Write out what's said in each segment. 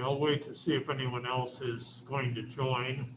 I'll wait to see if anyone else is going to join.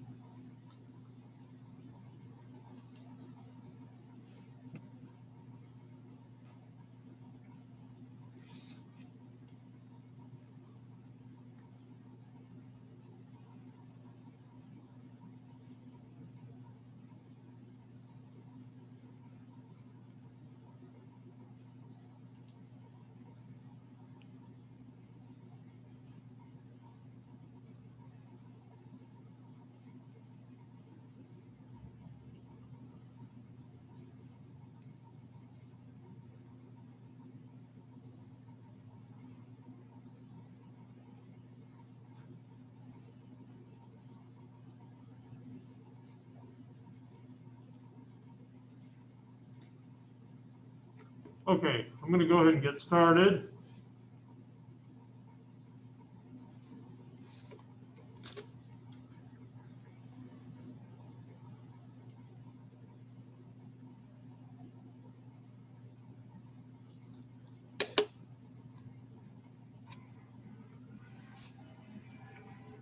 Okay, I'm going to go ahead and get started.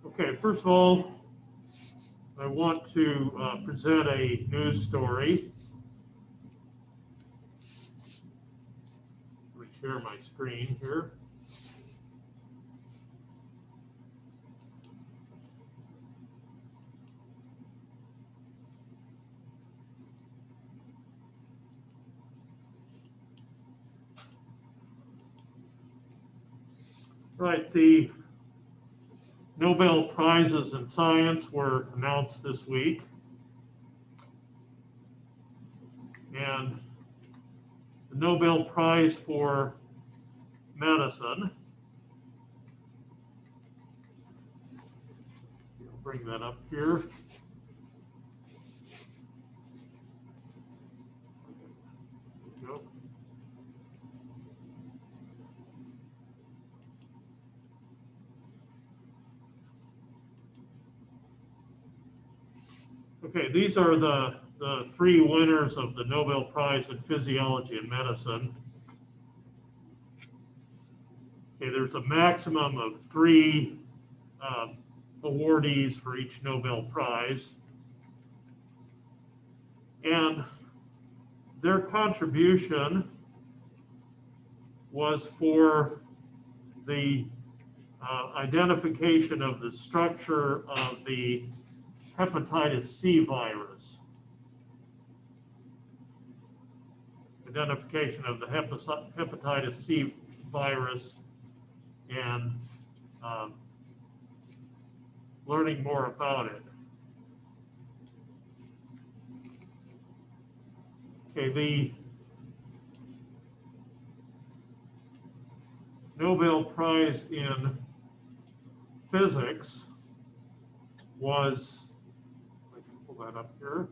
Okay, first of all, I want to present a news story. Let me share my screen here. Right, the Nobel Prizes in Science were announced this week. And the Nobel Prize for Medicine, I'll bring that up here. There we go. Okay, these are the three winners of the Nobel Prize in Physiology and Medicine. Okay, there's a maximum of 3 awardees for each Nobel Prize. And their contribution was for the identification of the structure of the hepatitis C virus. Identification of the hepatitis C virus and learning more about it. Okay, the Nobel Prize in Physics was, let's pull that up here.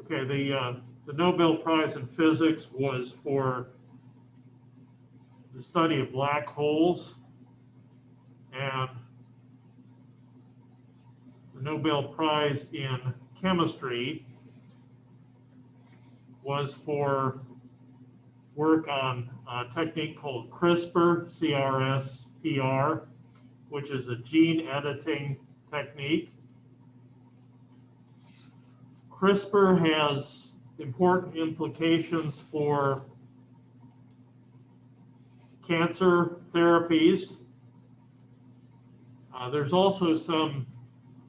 Okay, the Nobel Prize in Physics was for the study of black holes, and the Nobel Prize in Chemistry was for work on a technique called CRISPR, CRISPR, which is a gene editing technique. CRISPR has important implications for cancer therapies. There's also some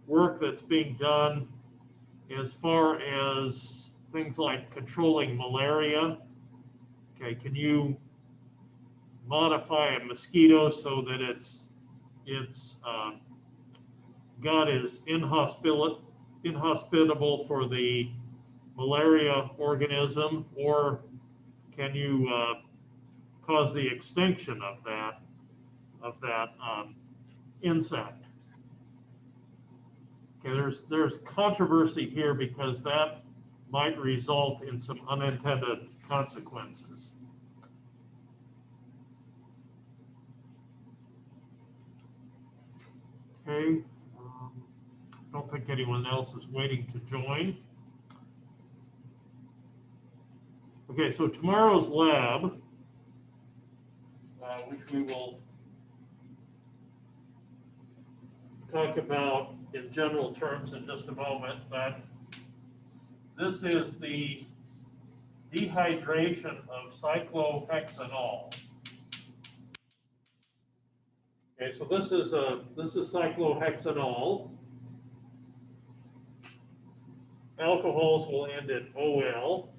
work that's being done as far as things like controlling malaria. Okay, can you modify a mosquito so that its gut is inhospitable for the malaria organism, or can you cause the extinction of that insect? Okay, there's controversy here because that might result in some unintended consequences. Okay. Don't think anyone else is waiting to join. Okay, so tomorrow's lab, which we will talk about in general terms in just a moment, but this is the dehydration of cyclohexanol. Okay, so this is cyclohexanol. Alcohols will end in OL.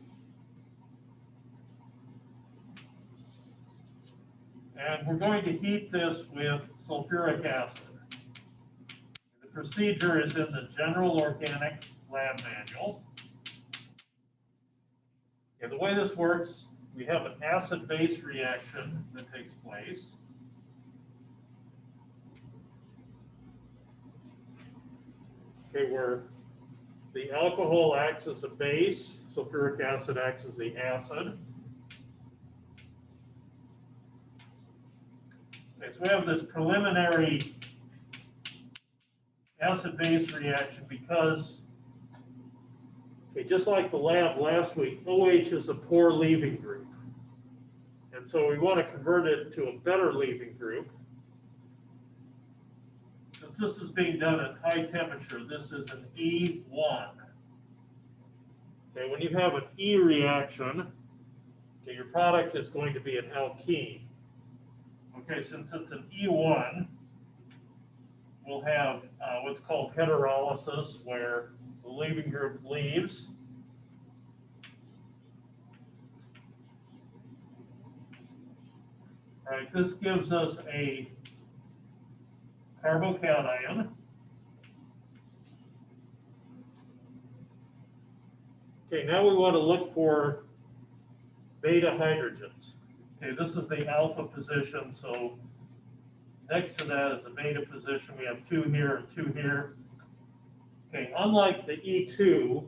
And we're going to heat this with sulfuric acid. The procedure is in the General Organic Lab Manual. And the way this works, we have an acid-base reaction that takes place. Okay, where the alcohol acts as a base, sulfuric acid acts as the acid. Okay, so we have this preliminary acid-base reaction because, okay, just like the lab last week, OH is a poor leaving group. And so we want to convert it to a better leaving group. Since this is being done at high temperature, this is an E1. Okay, when you have an E reaction, okay, your product is going to be an alkene. Okay, since it's an E1, we'll have what's called heterolysis, where the leaving group leaves. All right, this gives us a carbocation. Okay, now we want to look for beta hydrogens. Okay, this is the alpha position, so next to that is a beta position. We have 2 here and 2 here. Okay, unlike the E2,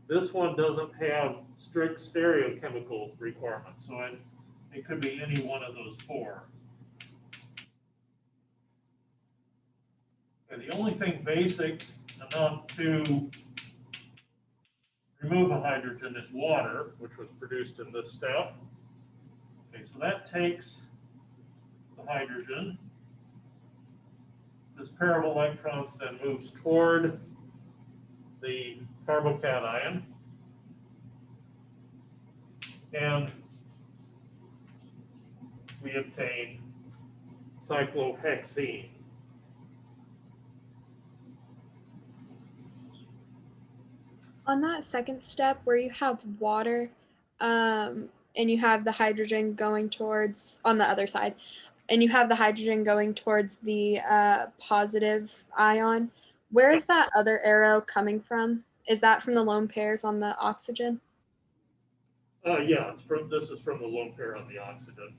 this one doesn't have strict stereochemical requirements, so it could be any one of those 4. And the only thing basic enough to remove a hydrogen is water, which was produced in this step. Okay, so that takes the hydrogen. This pair of electrons then moves toward the carbocation, and we obtain cyclohexene. On that second step where you have water and you have the hydrogen going towards, on the other side, and you have the hydrogen going towards the positive ion, where is that other arrow coming from? Is that from the lone pairs on the oxygen? Yeah, this is from the lone pair on the oxygen.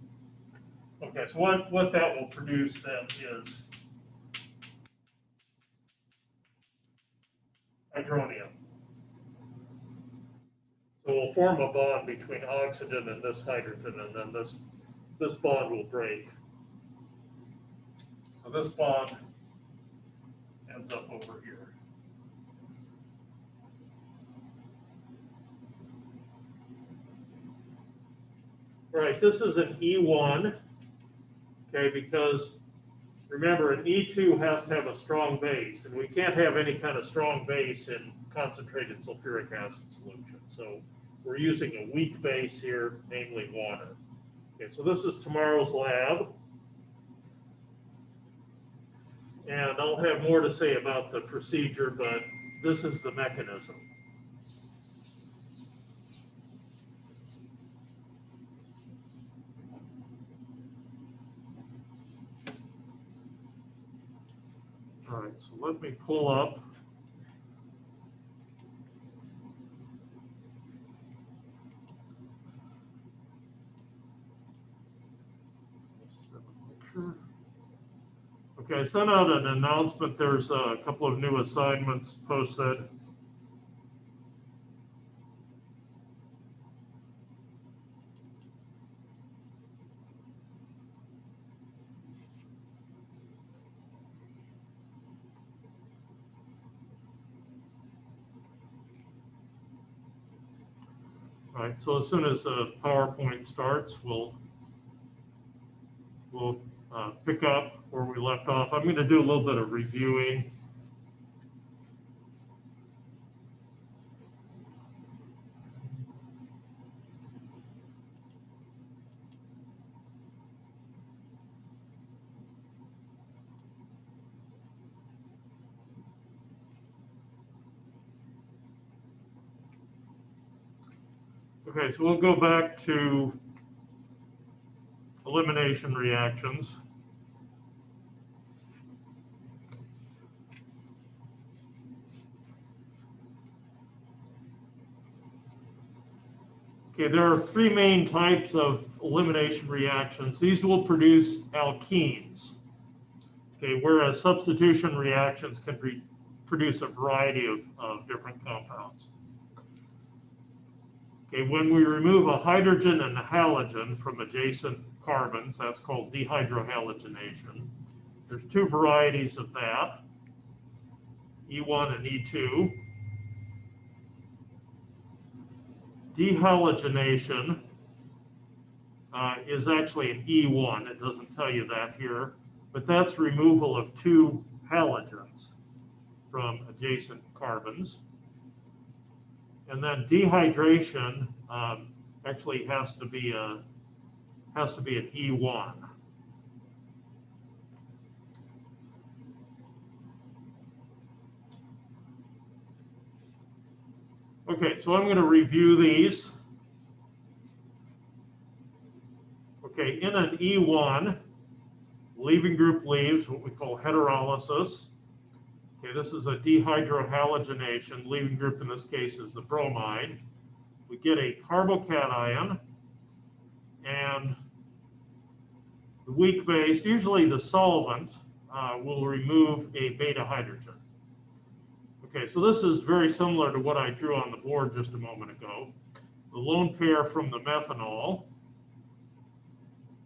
Okay, so what that will produce then is hydronium. So we'll form a bond between oxygen and this hydrogen, and then this bond will break. So this bond ends up over here. All right, this is an E1, okay, because remember, an E2 has to have a strong base, and we can't have any kind of strong base in concentrated sulfuric acid solution. So we're using a weak base here, namely water. Okay, so this is tomorrow's lab. And I'll have more to say about the procedure, but this is the mechanism. All right, so let me pull up. Okay, I sent out an announcement. There's a couple of new assignments posted. Right, so as soon as the PowerPoint starts, we'll pick up where we left off. I'm going to do a little bit of reviewing. Okay, so we'll go back to elimination reactions. Okay, there are three main types of elimination reactions. These will produce alkenes. Okay, whereas substitution reactions can produce a variety of different compounds. Okay, when we remove a hydrogen and a halogen from adjacent carbons, that's called dehydrohalogenation. There's two varieties of that, E1 and E2. Dehalogenation is actually an E1. It doesn't tell you that here, but that's removal of two halogens from adjacent carbons. And then dehydration actually has to be an E1. Okay, so I'm going to review these. Okay, in an E1, leaving group leaves what we call heterolysis. Okay, this is a dehydrohalogenation. Leaving group in this case is the bromide. We get a carbocation, and the weak base, usually the solvent, will remove a beta hydrogen. Okay, so this is very similar to what I drew on the board just a moment ago. The lone pair from the methanol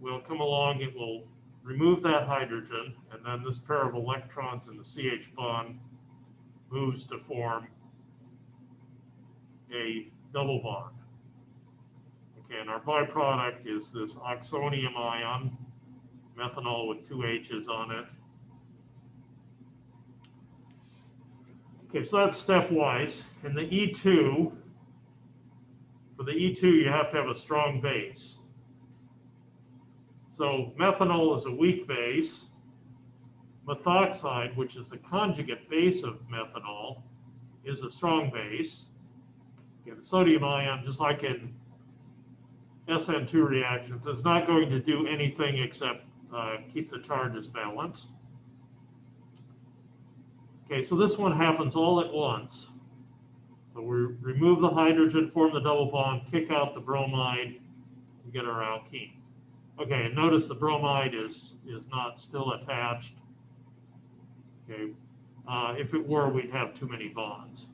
will come along, it will remove that hydrogen, and then this pair of electrons in the CH bond moves to form a double bond. Okay, and our byproduct is this oxonium ion, methanol with two H's on it. Okay, so that's stepwise. In the E2, for the E2, you have to have a strong base. So methanol is a weak base. Methoxide, which is the conjugate base of methanol, is a strong base. Okay, the sodium ion, just like in SN2 reactions, is not going to do anything except keep the charges balanced. Okay, so this one happens all at once. So we remove the hydrogen, form the double bond, kick out the bromide, and get our alkene. Okay, and notice the bromide is not still attached. Okay, if it were, we'd have too many bonds.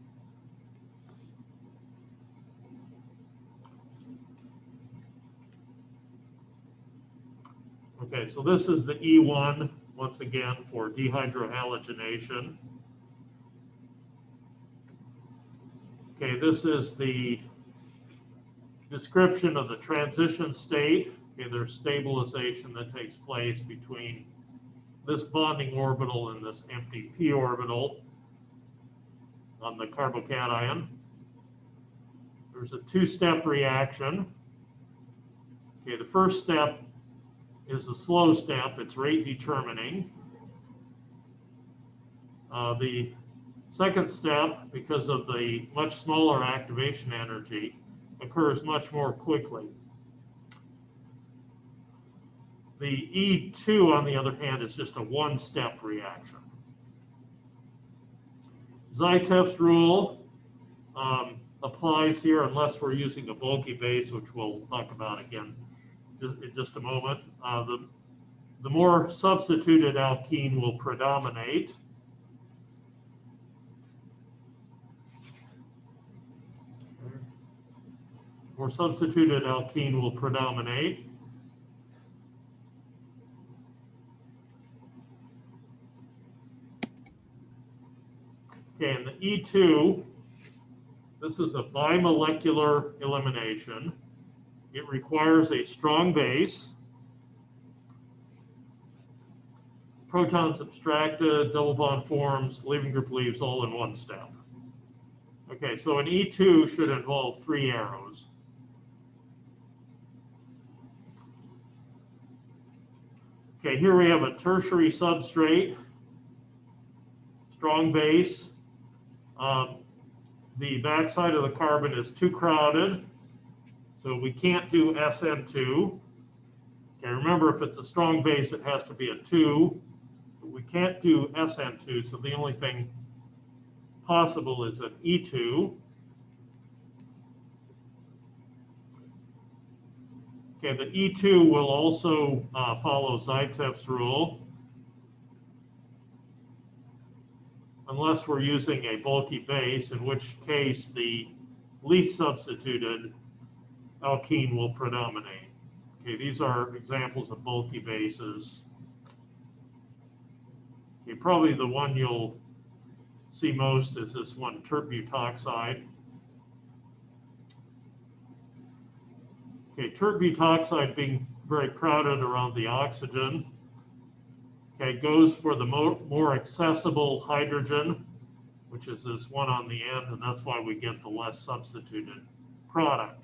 Okay, so this is the E1, once again, for dehydrohalogenation. Okay, this is the description of the transition state. Okay, there's stabilization that takes place between this bonding orbital and this empty p orbital on the carbocation. There's a two-step reaction. Okay, the first step is a slow step. It's rate determining. The second step, because of the much smaller activation energy, occurs much more quickly. The E2, on the other hand, is just a one-step reaction. Zaitev's rule applies here unless we're using a bulky base, which we'll talk about again in just a moment. The more substituted alkene will predominate. More substituted alkene will predominate. Okay, in the E2, This is a bimolecular elimination. It requires a strong base. Protons abstracted, double bond forms, leaving group leaves all in one step. Okay, so an E2 should involve 3 arrows. Okay, here we have a tertiary substrate, strong base. The backside of the carbon is too crowded, so we can't do SN2. Okay, remember, if it's a strong base, it has to be a 2. But we can't do SN2, so the only thing possible is an E2. Okay, the E2 will also follow Zaitsev's rule, unless we're using a bulky base, in which case the least substituted alkene will predominate. Okay, these are examples of bulky bases. Okay, probably the one you'll see most is this one, tert-butoxide. Okay, tert-butoxide being very crowded around the oxygen, okay, goes for the more accessible hydrogen, which is this one on the end, and that's why we get the less substituted product.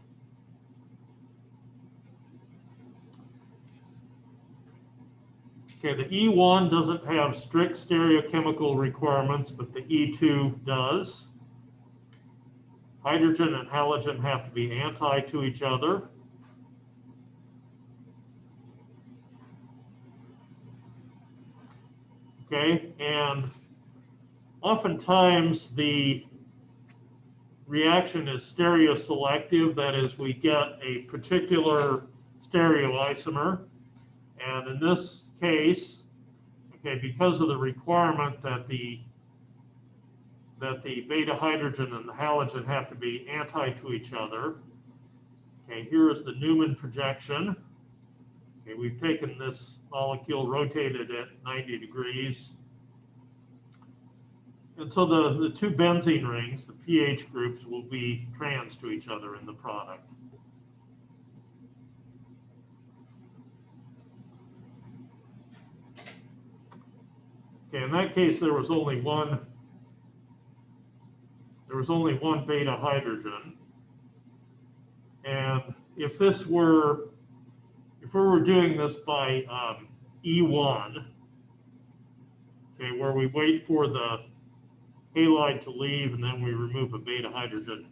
Okay, the E1 doesn't have strict stereochemical requirements, but the E2 does. Hydrogen and halogen have to be anti to each other. Okay, and oftentimes the reaction is stereoselective, that is, we get a particular stereoisomer. And in this case, okay, because of the requirement that the beta hydrogen and the halogen have to be anti to each other, okay, here is the Newman projection. Okay, we've taken this molecule, rotated it 90 degrees. And so the 2 benzene rings, the pH groups, will be trans to each other in the product. Okay, in that case, there was only one beta hydrogen. And if we were doing this by E1, okay, where we wait for the halide to leave and then we remove a beta hydrogen,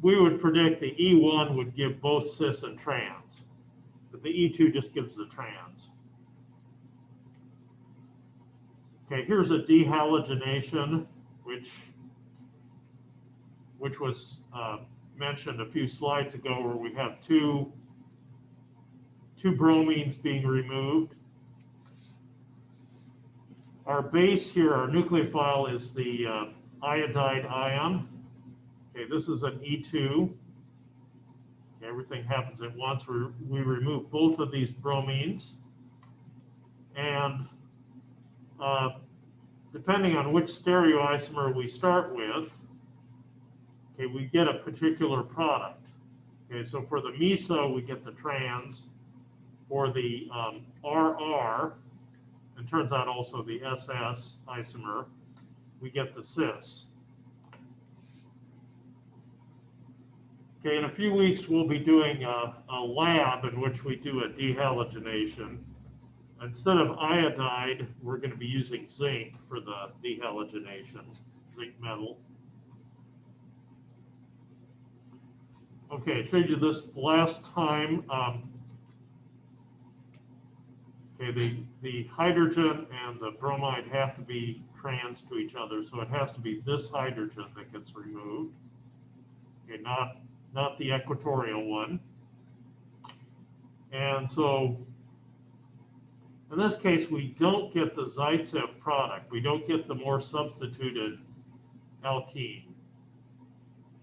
we would predict the E1 would give both cis and trans, but the E2 just gives the trans. Okay, here's a dehalogenation, which was mentioned a few slides ago, where we have two bromines being removed. Our base here, our nucleophile, is the iodide ion. Okay, this is an E2. Okay, everything happens at once. We remove both of these bromines. And depending on which stereoisomer we start with, okay, we get a particular product. Okay, so for the meso, we get the trans. For the RR, and turns out also the SS isomer, we get the cis. Okay, in a few weeks, we'll be doing a lab in which we do a dehalogenation. Instead of iodide, we're going to be using zinc for the dehalogenation, zinc metal. Okay, I showed you this last time. Okay, the hydrogen and the bromide have to be trans to each other, so it has to be this hydrogen that gets removed. Okay, not the equatorial one. And so in this case, we don't get the Zaitsev product. We don't get the more substituted alkene.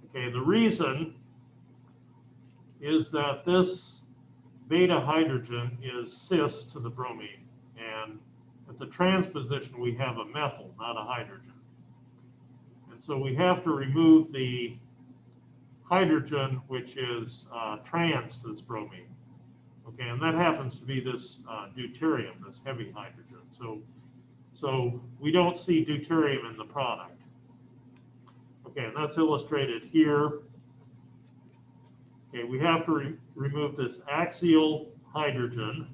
Okay, the reason is that this beta hydrogen is cis to the bromine. And at the trans position, we have a methyl, not a hydrogen. And so we have to remove the hydrogen, which is trans to this bromine. Okay, and that happens to be this deuterium, this heavy hydrogen. So we don't see deuterium in the product. Okay, and that's illustrated here. Okay, we have to remove this axial hydrogen,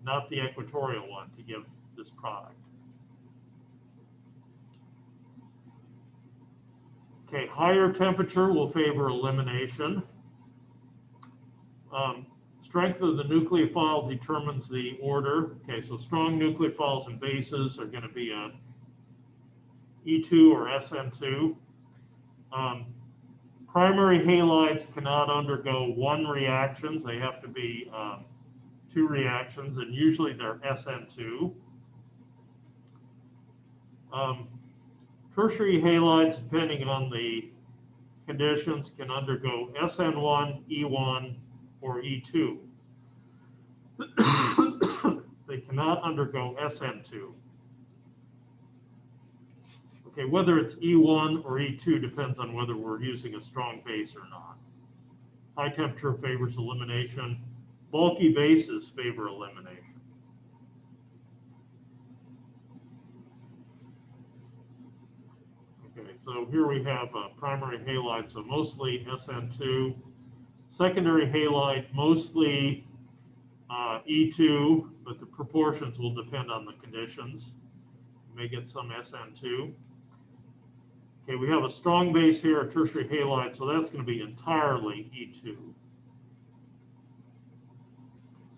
not the equatorial one, to give this product. Okay, higher temperature will favor elimination. Strength of the nucleophile determines the order. Okay, so strong nucleophiles and bases are going to be a E2 or SN2. Primary halides cannot undergo one reactions. They have to be two reactions, and usually they're SN2. Tertiary halides, depending on the conditions, can undergo SN1, E1, or E2. They cannot undergo SN2. Okay, whether it's E1 or E2 depends on whether we're using a strong base or not. High temperature favors elimination. Bulky bases favor elimination. Okay, so here we have primary halide, so mostly SN2. Secondary halide, mostly E2, but the proportions will depend on the conditions. You may get some SN2. Okay, we have a strong base here, a tertiary halide, so that's going to be entirely E2.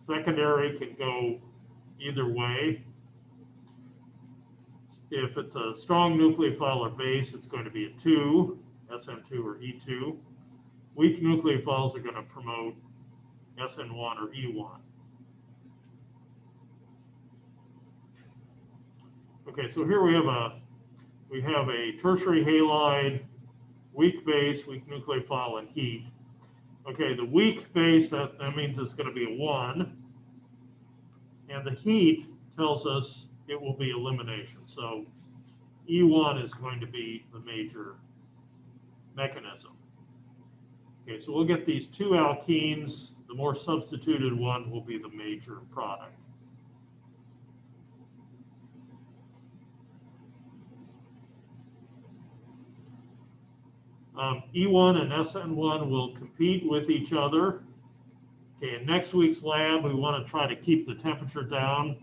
Secondary can go either way. If it's a strong nucleophile or base, it's going to be a 2, SN2 or E2. Weak nucleophiles are going to promote SN1 or E1. Okay, so here we have a tertiary halide, weak base, weak nucleophile, and heat. Okay, the weak base, that means it's going to be a 1. And the heat tells us it will be elimination. So E1 is going to be the major mechanism. Okay, so we'll get these two alkenes. The more substituted one will be the major product. E1 and SN1 will compete with each other. Okay, in next week's lab, we want to try to keep the temperature down.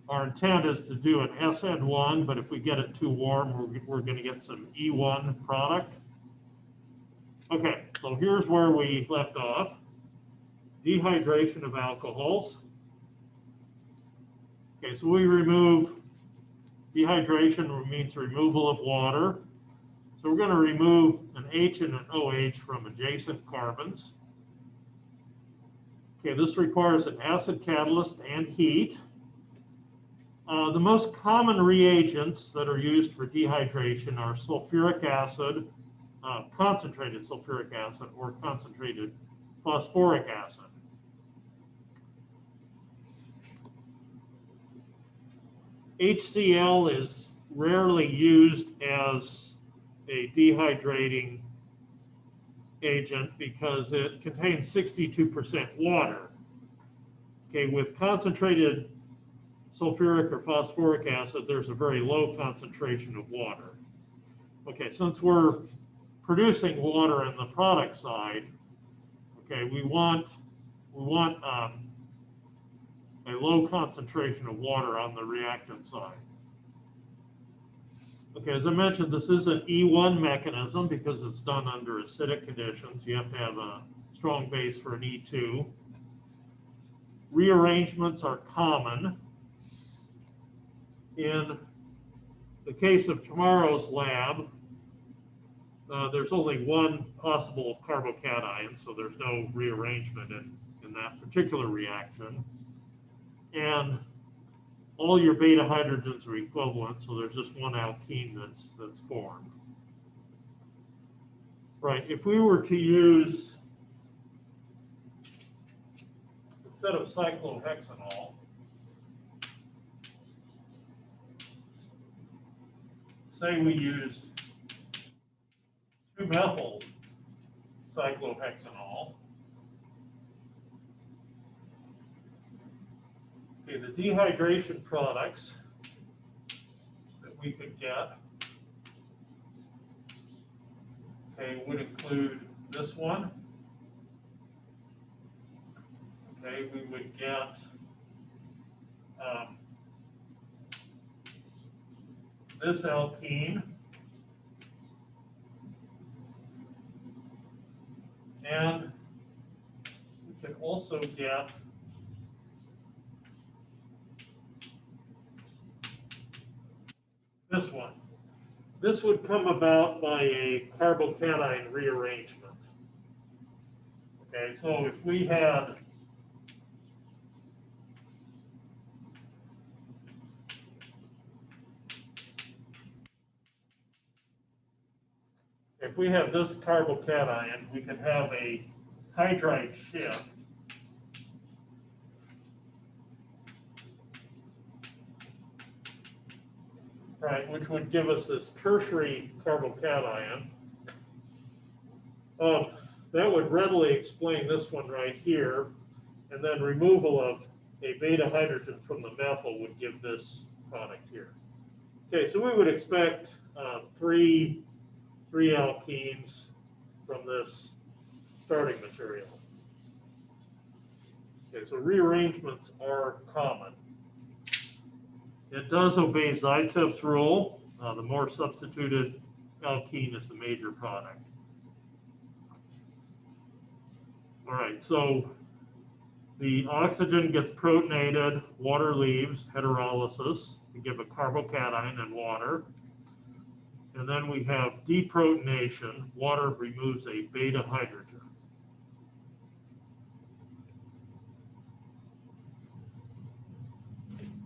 Our intent is to do an SN1, but if we get it too warm, we're going to get some E1 product. Okay, so here's where we left off. Dehydration of alcohols. Okay, so we remove, dehydration means removal of water. So we're going to remove an H and an OH from adjacent carbons. Okay, this requires an acid catalyst and heat. The most common reagents that are used for dehydration are sulfuric acid, concentrated sulfuric acid, or concentrated phosphoric acid. HCl is rarely used as a dehydrating agent because it contains 62% water. Okay, with concentrated sulfuric or phosphoric acid, there's a very low concentration of water. Okay, since we're producing water in the product side, okay, we want a low concentration of water on the reactant side. Okay, as I mentioned, this is an E1 mechanism because it's done under acidic conditions. You have to have a strong base for an E2. Rearrangements are common. In the case of tomorrow's lab, there's only one possible carbocation, so there's no rearrangement in that particular reaction. And all your beta hydrogens are equivalent, so there's just one alkene that's formed. Right, if we were to use, instead of cyclohexanol, say we use 2-methyl cyclohexanol. Okay, the dehydration products that we could get, okay, would include this one. Okay, we would get this alkene, and we can also get this one. This would come about by a carbocation rearrangement. Okay, so if we had this carbocation, we could have a hydride shift. Right, which would give us this tertiary carbocation. That would readily explain this one right here, and then removal of a beta hydrogen from the methyl would give this product here. Okay, so we would expect three alkenes from this starting material. Okay, so rearrangements are common. It does obey Zaitsev's rule. The more substituted alkene is the major product. All right, so the oxygen gets protonated, water leaves, heterolysis to give a carbocation and water. And then we have deprotonation. Water removes a beta hydrogen.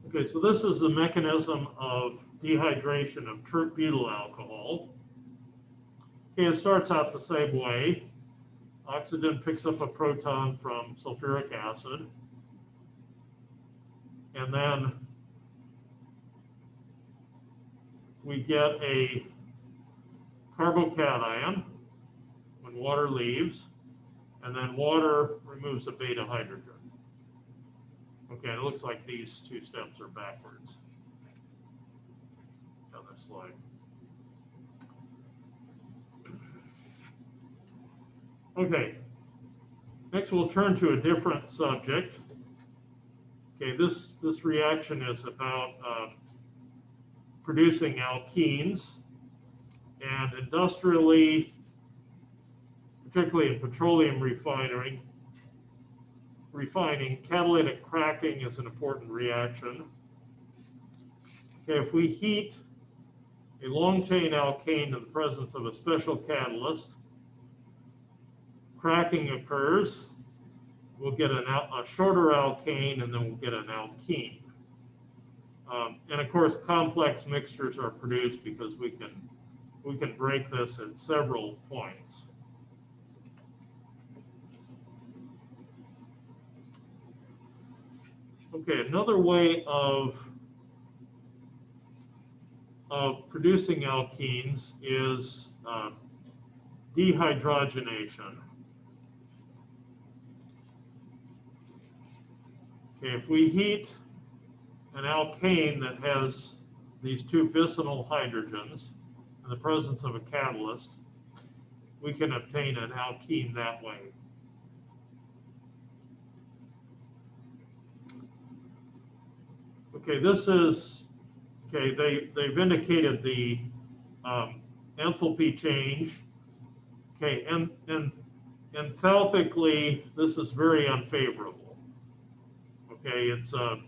Okay, so this is the mechanism of dehydration of tert-butyl alcohol. Okay, it starts out the same way. Oxygen picks up a proton from sulfuric acid, and then we get a carbocation when water leaves, and then water removes a beta hydrogen. Okay, it looks like these two steps are backwards on this slide. Okay, next we'll turn to a different subject. Okay, this reaction is about producing alkenes, and industrially, particularly in petroleum refining, catalytic cracking is an important reaction. Okay, if we heat a long-chain alkane in the presence of a special catalyst, cracking occurs. We'll get a shorter alkane, and then we'll get an alkene. And of course, complex mixtures are produced because we can break this at several points. Okay, another way of producing alkenes is dehydrogenation. Okay, if we heat an alkane that has these two vicinal hydrogens in the presence of a catalyst, we can obtain an alkene that way. Okay, this is, okay, they've indicated the enthalpy change. Okay, and enthalpically, this is very unfavorable. Okay, it's an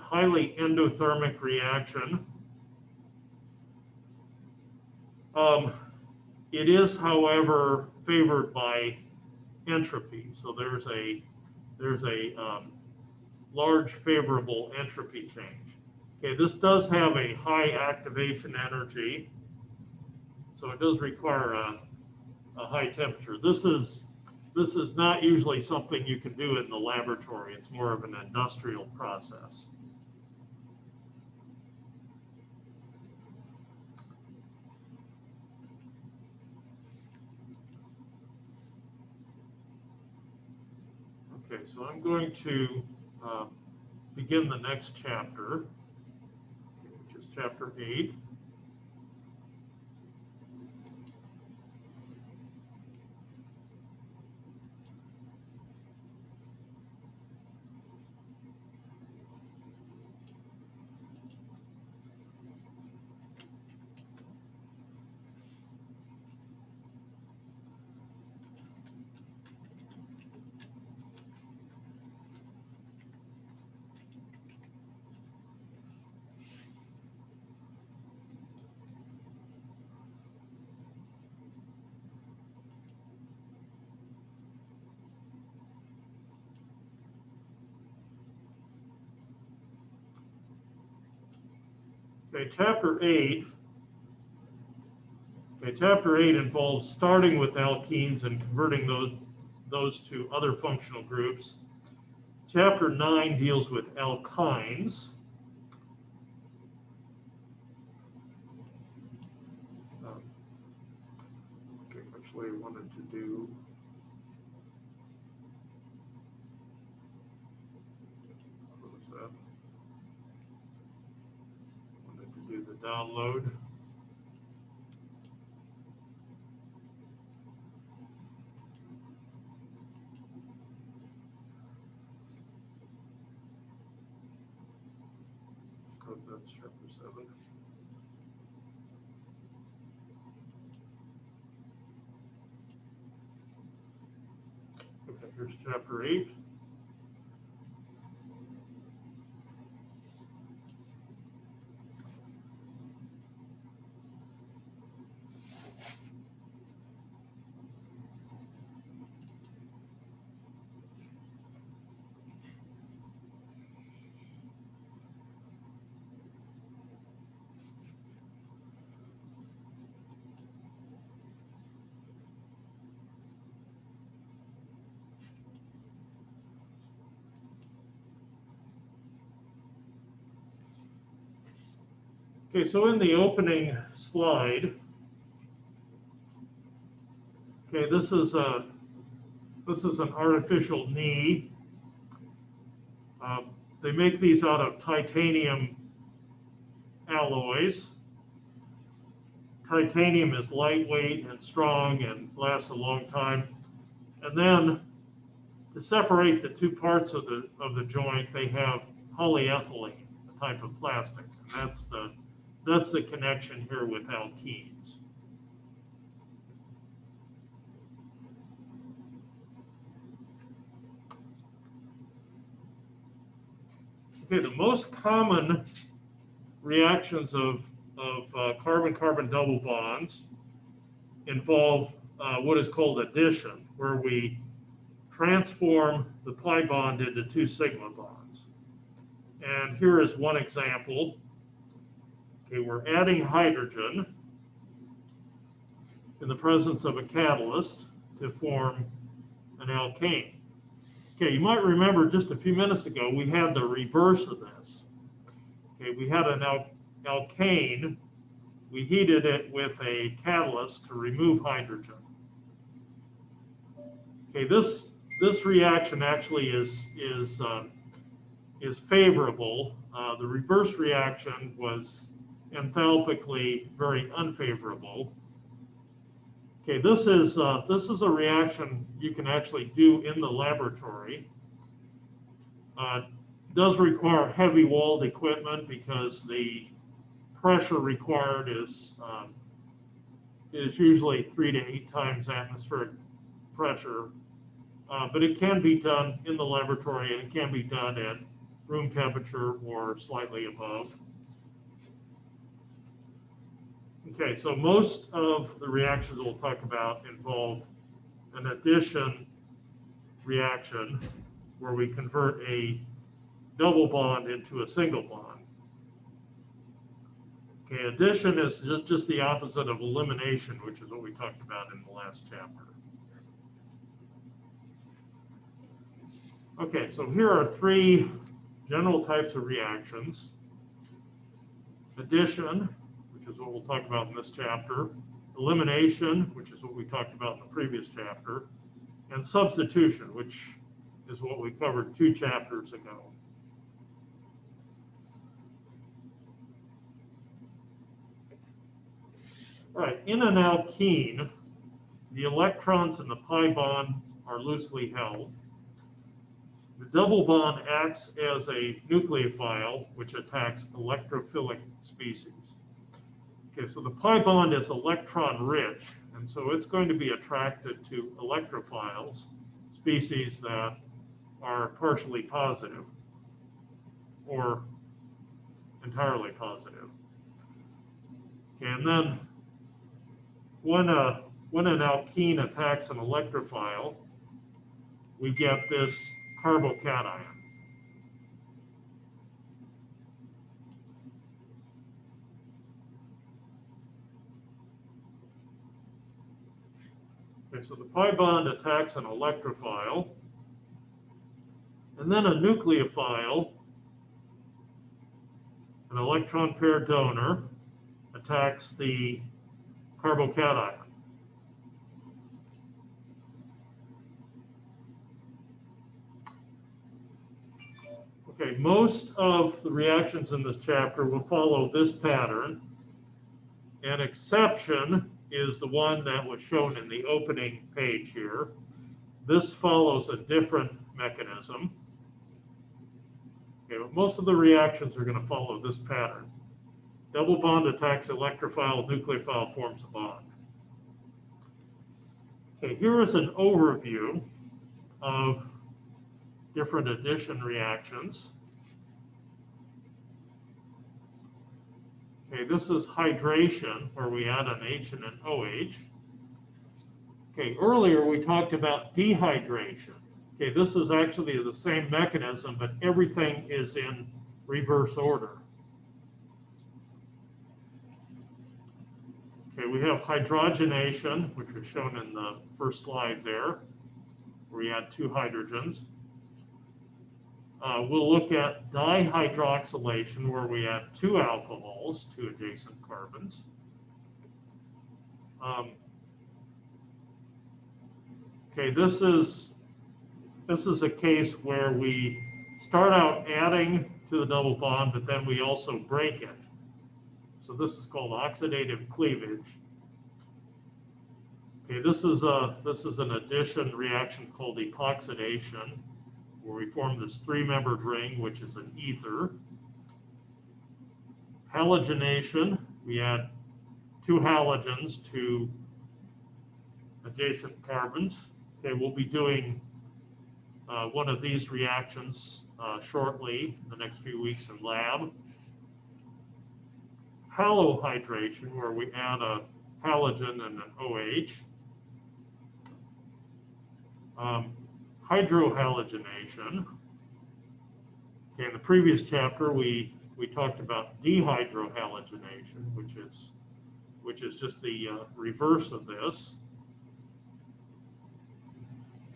highly endothermic reaction. It is, however, favored by entropy. So there's a large favorable entropy change. Okay, this does have a high activation energy, so it does require a high temperature. This is not usually something you can do in the laboratory. It's more of an industrial process. Okay, so I'm going to begin the next chapter, which is chapter 8. Okay, chapter 8. Okay, chapter 8 involves starting with alkenes and converting those to other functional groups. Chapter 9 deals with alkynes. Okay, actually I wanted to do, what was that? Wanted to do the download. Oh, that's chapter 7. Okay, here's chapter 8. Okay, so in the opening slide, okay, this is an artificial knee. They make these out of titanium alloys. Titanium is lightweight and strong and lasts a long time. And then to separate the two parts of the joint, they have polyethylene, a type of plastic. And that's the connection here with alkenes. Okay, the most common reactions of carbon-carbon double bonds involve what is called addition, where we transform the pi bond into two sigma bonds. And here is one example. Okay, we're adding hydrogen in the presence of a catalyst to form an alkane. Okay, you might remember just a few minutes ago we had the reverse of this. Okay, we had an alkane. We heated it with a catalyst to remove hydrogen. Okay, this reaction actually is favorable. The reverse reaction was enthalpically very unfavorable. Okay, this is a reaction you can actually do in the laboratory. Does require heavy walled equipment because the pressure required is usually 3 to 8 times atmospheric pressure, but it can be done in the laboratory and it can be done at room temperature or slightly above. Okay, so most of the reactions we'll talk about involve an addition reaction where we convert a double bond into a single bond. Okay, addition is just the opposite of elimination, which is what we talked about in the last chapter. Okay, so here are 3 general types of reactions. Addition, which is what we'll talk about in this chapter. Elimination, which is what we talked about in the previous chapter. And substitution, which is what we covered 2 chapters ago. All right, in an alkene, the electrons in the pi bond are loosely held. The double bond acts as a nucleophile, which attacks electrophilic species. Okay, so the pi bond is electron rich, and so it's going to be attracted to electrophiles, species that are partially positive or entirely positive. Okay, and then when an alkene attacks an electrophile, we get this carbocation. Okay, so the pi bond attacks an electrophile, and then a nucleophile, an electron pair donor, attacks the carbocation. Okay, most of the reactions in this chapter will follow this pattern. An exception is the one that was shown in the opening page here. This follows a different mechanism. Okay, but most of the reactions are going to follow this pattern. Double bond attacks electrophile, nucleophile forms a bond. Okay, here is an overview of different addition reactions. Okay, this is hydration, where we add an H and an OH. Okay, earlier we talked about dehydration. Okay, this is actually the same mechanism, but everything is in reverse order. Okay, we have hydrogenation, which was shown in the first slide there, where we add 2 hydrogens. We'll look at dihydroxylation, where we add 2 alcohols, 2 adjacent carbons. Okay, this is a case where we start out adding to the double bond, but then we also break it. So this is called oxidative cleavage. Okay, this is an addition reaction called epoxidation, where we form this 3-membered ring, which is an ether. Halogenation, we add 2 halogens to adjacent carbons. Okay, we'll be doing one of these reactions shortly, in the next few weeks in lab. Halohydration, where we add a halogen and an OH. Hydrohalogenation. Okay, in the previous chapter, we talked about dehydrohalogenation, which is just the reverse of this.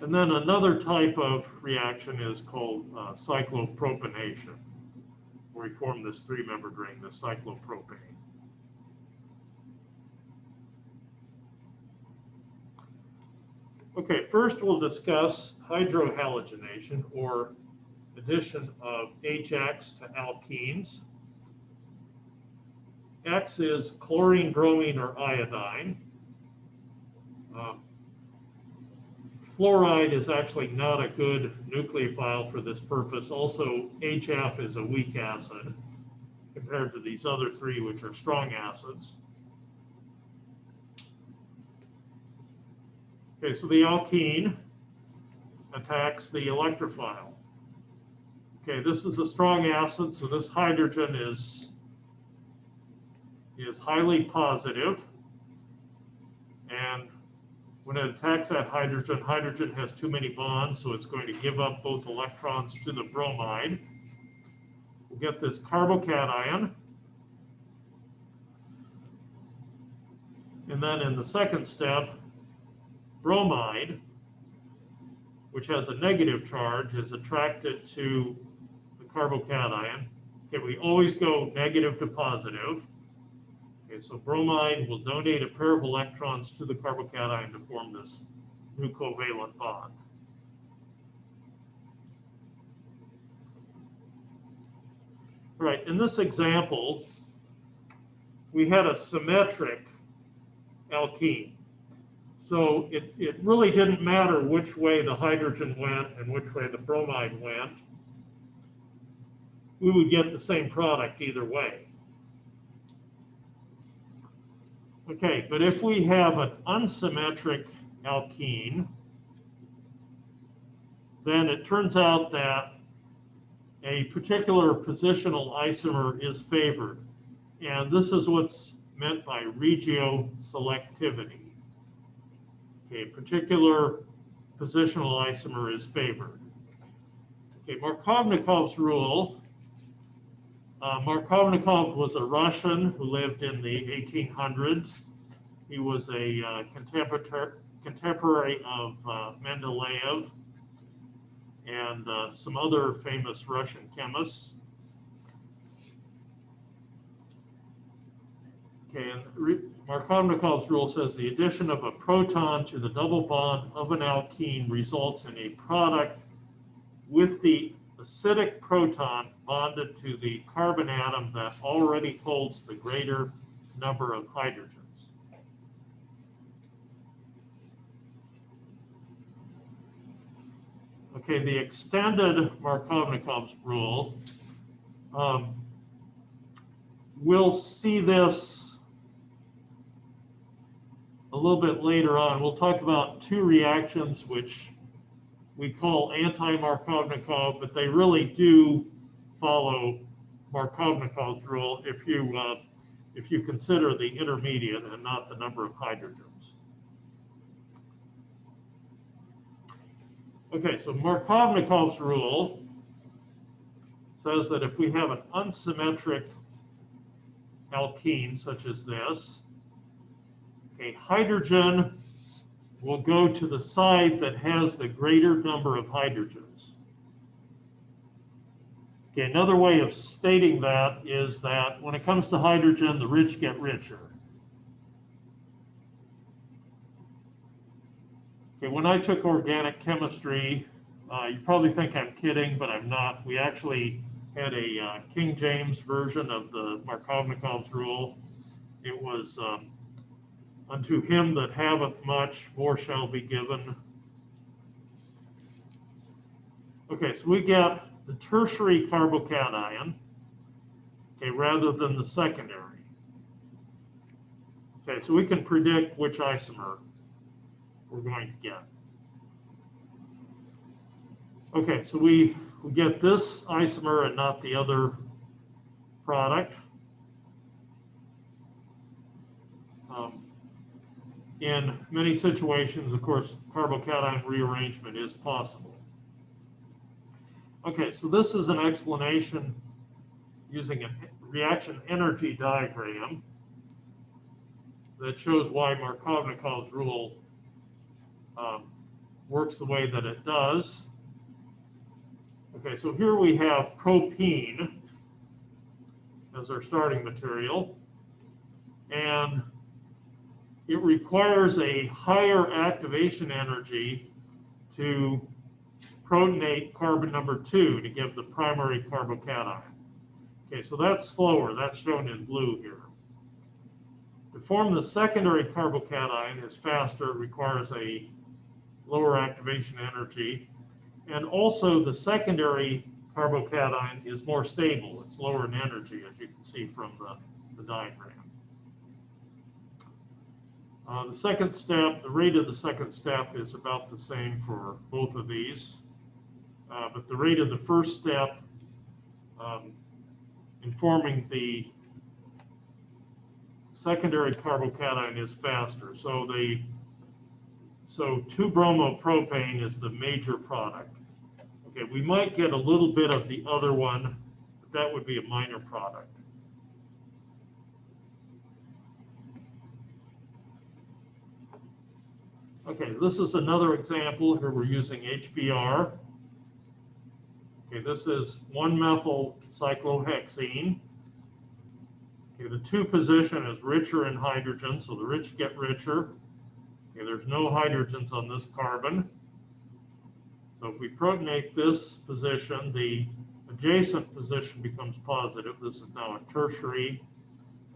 And then another type of reaction is called cyclopropanation, where we form this 3-membered ring, the cyclopropane. Okay, first we'll discuss hydrohalogenation, or addition of HX to alkenes. X is chlorine, bromine, or iodine. Fluoride is actually not a good nucleophile for this purpose. Also, HF is a weak acid compared to these other 3, which are strong acids. Okay, so the alkene attacks the electrophile. Okay, this is a strong acid, so this hydrogen is highly positive, and when it attacks that hydrogen, hydrogen has too many bonds, so it's going to give up both electrons to the bromide. We'll get this carbocation. And then in the second step, bromide, which has a negative charge, is attracted to the carbocation. Okay, we always go negative to positive. Okay, so bromide will donate a pair of electrons to the carbocation to form this new covalent bond. All right, in this example, we had a symmetric alkene. So it really didn't matter which way the hydrogen went and which way the bromide went. We would get the same product either way. Okay, but if we have an unsymmetric alkene, then it turns out that a particular positional isomer is favored. And this is what's meant by regioselectivity. Okay, a particular positional isomer is favored. Okay, Markovnikov's rule. Markovnikov was a Russian who lived in the 1800s. He was a contemporary of Mendeleev and some other famous Russian chemists. Okay, and Markovnikov's rule says the addition of a proton to the double bond of an alkene results in a product with the acidic proton bonded to the carbon atom that already holds the greater number of hydrogens. Okay, the extended Markovnikov's rule, we'll see this a little bit later on. We'll talk about two reactions which we call anti-Markovnikov, but they really do follow Markovnikov's rule if you consider the intermediate and not the number of hydrogens. Okay, so Markovnikov's rule says that if we have an unsymmetric alkene such as this, a hydrogen will go to the side that has the greater number of hydrogens. Okay, another way of stating that is that when it comes to hydrogen, the rich get richer. Okay, when I took organic chemistry, you probably think I'm kidding, but I'm not. We actually had a King James version of the Markovnikov's rule. It was unto him that haveth much, more shall be given. Okay, so we get the tertiary carbocation, okay, rather than the secondary. Okay, so we can predict which isomer we're going to get. Okay, so we get this isomer and not the other product. In many situations, of course, carbocation rearrangement is possible. Okay, so this is an explanation using a reaction energy diagram that shows why Markovnikov's rule works the way that it does. Okay, so here we have propene as our starting material, and it requires a higher activation energy to protonate carbon number 2 to give the primary carbocation. Okay, so that's slower. That's shown in blue here. To form the secondary carbocation is faster. It requires a lower activation energy. And also the secondary carbocation is more stable. It's lower in energy, as you can see from the diagram. The second step, the rate of the second step is about the same for both of these. But the rate of the first step in forming the secondary carbocation is faster. So 2-bromopropane is the major product. Okay, we might get a little bit of the other one, but that would be a minor product. Okay, this is another example. Here we're using HBr. Okay, this is 1-methyl cyclohexene. Okay, the 2 position is richer in hydrogen, so the rich get richer. Okay, there's no hydrogens on this carbon. So if we protonate this position, the adjacent position becomes positive. This is now a tertiary,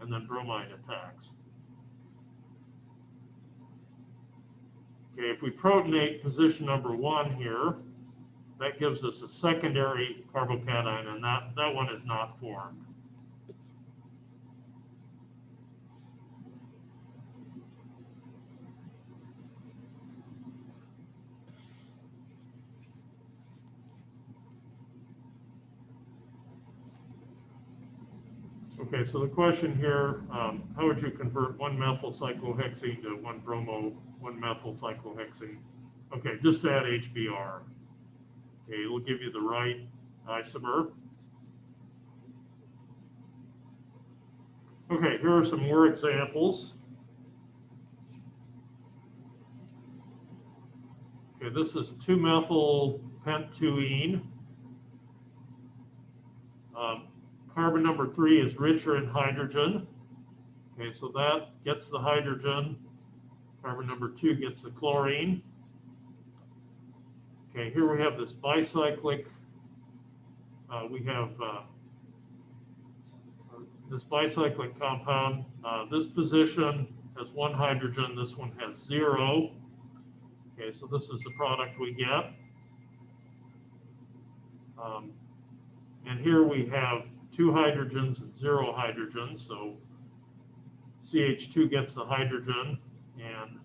and then bromine attacks. Okay, if we protonate position number 1 here, that gives us a secondary carbocation, and that one is not formed. Okay, so the question here, how would you convert 1-methylcyclohexene to 1-methylcyclohexene? Okay, just add HBr. Okay, it'll give you the right isomer. Okay, here are some more examples. Okay, this is 2-methylpent-2-ene. Carbon number 3 is richer in hydrogen. Okay, so that gets the hydrogen. Carbon number 2 gets the chlorine. Okay, here we have this bicyclic. We have this bicyclic compound. This position has 1 hydrogen. This one has 0. Okay, so this is the product we get. And here we have 2 hydrogens and 0 hydrogens, so CH2 gets the hydrogen, and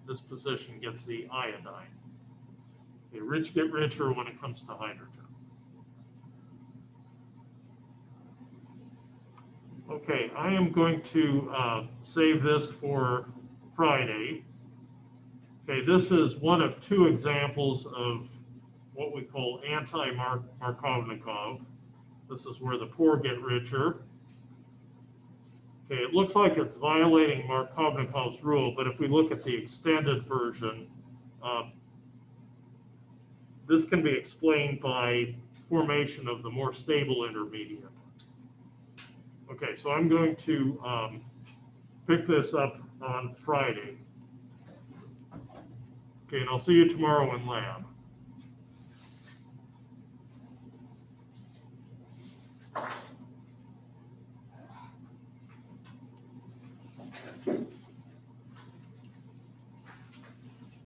this position gets the iodine. Okay, rich get richer when it comes to hydrogen. Okay, I am going to save this for Friday. Okay, this is one of 2 examples of what we call anti-Markovnikov. This is where the poor get richer. Okay, it looks like it's violating Markovnikov's rule, but if we look at the extended version, this can be explained by formation of the more stable intermediate. Okay, so I'm going to pick this up on Friday. Okay, and I'll see you tomorrow in lab.